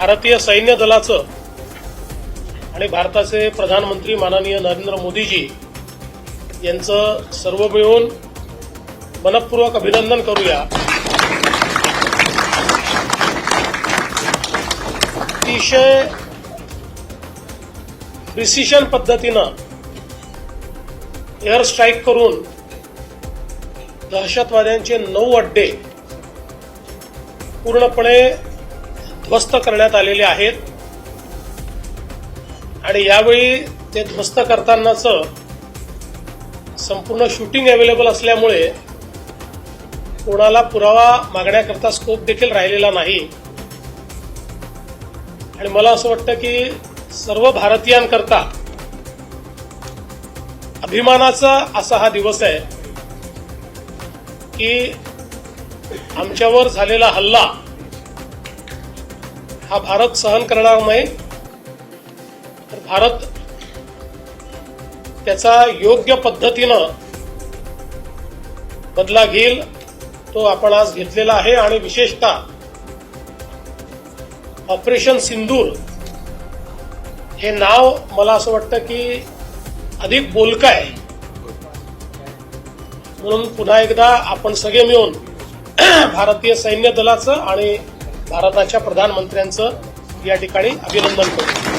भारतीय सैन्य दलाचं आणि भारताचे प्रधानमंत्री माननीय नरेंद्र मोदीजी यांचं सर्व मिळून मनपूर्वक अभिनंदन करूया। अतिशय प्रिसिशन पद्धतीनं एअर स्ट्राईक करून दहशतवाद्यांचे 9 अड्डे पूर्णपणे ध्वस्त करण्यात आलेले आहेत आणि यावेळी ते ध्वस्त करतानाचं संपूर्ण शूटिंग अवेलेबल असल्यामुळे कोणाला पुरावा मागण्याकरता स्कोप देखील राहिलेला नाही आणि मला असं वाटतं की सर्व भारतीयांकरता अभिमानाचा असा हा दिवस आहे की आमच्यावर झालेला हल्ला हा भारत सहन करणार नाही, तर भारत त्याचा योग्य पद्धतीनं बदला घेईल तो आपण आज घेतलेला आहे। आणि विशेषतः ऑपरेशन सिंदूर हे नाव मला असं वाटतं की अधिक बोलकं आहे, म्हणून पुन्हा एकदा आपण सगळे मिळून भारतीय सैन्य दलाचं आणि भारताच्या प्रधानमंत्र्यांचं या ठिकाणी अभिनंदन करू।